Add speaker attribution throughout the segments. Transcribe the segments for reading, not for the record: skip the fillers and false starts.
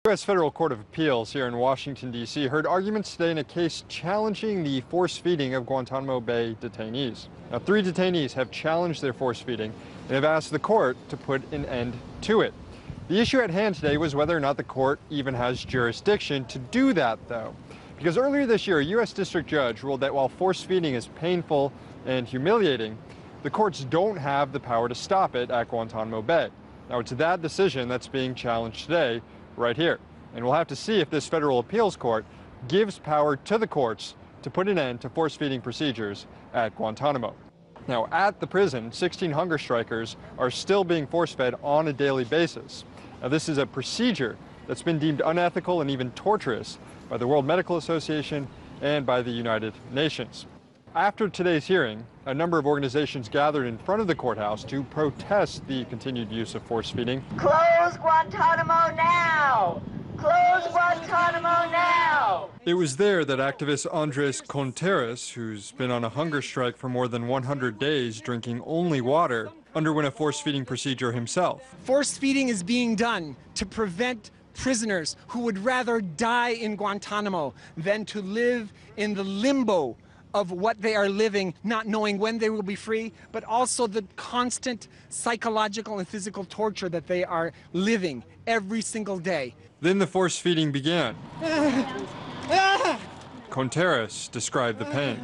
Speaker 1: U.S. Federal Court of Appeals here in Washington, D.C. heard arguments today in a case challenging the force feeding of Guantanamo Bay detainees. Now, 3 detainees have challenged their force feeding and have asked the court to put an end to it. The issue at hand today was whether or not the court even has jurisdiction to do that, though. Because earlier this year, a U.S. district judge ruled that while force feeding is painful and humiliating, the courts don't have the power to stop it at Guantanamo Bay. Now, it's that decision that's being challenged today, right here. And we'll have to see if this federal appeals court gives power to the courts to put an end to force-feeding procedures at Guantanamo. Now, at the prison, 16 hunger strikers are still being force-fed on a daily basis. Now, this is a procedure that's been deemed unethical and even torturous by the World Medical Association and by the United Nations. After today's hearing, a number of organizations gathered in front of the courthouse to protest the continued use of force feeding.
Speaker 2: Close Guantanamo now! Close Guantanamo now!
Speaker 1: It was there that activist Andres Contreras, who's been on a hunger strike for more than 100 days, drinking only water, underwent a force-feeding procedure himself.
Speaker 3: Force feeding is being done to prevent prisoners who would rather die in Guantanamo than to live in the limbo of what they are living, not knowing when they will be free, but also the constant psychological and physical torture that they are living every single day.
Speaker 1: Then the force feeding began. Contreras described the pain.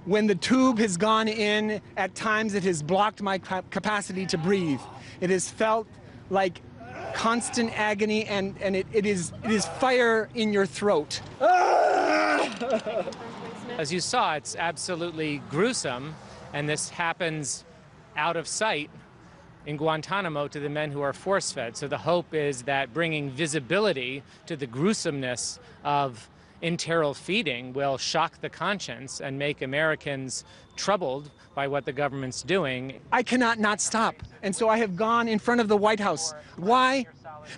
Speaker 3: When the tube has gone in, at times it has blocked my capacity to breathe. It has felt like constant agony, and it is fire in your throat.
Speaker 4: As you saw, it's absolutely gruesome, and this happens out of sight in Guantanamo to the men who are force-fed. So the hope is that bringing visibility to the gruesomeness of enteral feeding will shock the conscience and make Americans troubled by what the government's doing.
Speaker 3: I cannot not stop, and so I have gone in front of the White House. Why?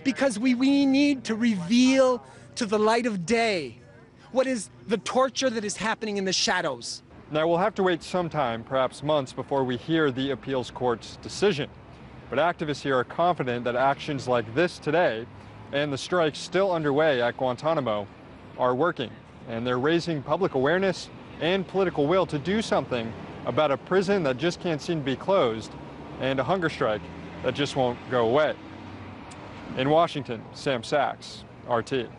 Speaker 3: Because we need to reveal to the light of day what is the torture that is happening in the shadows.
Speaker 1: Now, we'll have to wait some time, perhaps months, before we hear the appeals court's decision. But activists here are confident that actions like this today and the strikes still underway at Guantanamo are working, and they're raising public awareness and political will to do something about a prison that just can't seem to be closed and a hunger strike that just won't go away. In Washington, Sam Sachs, RT.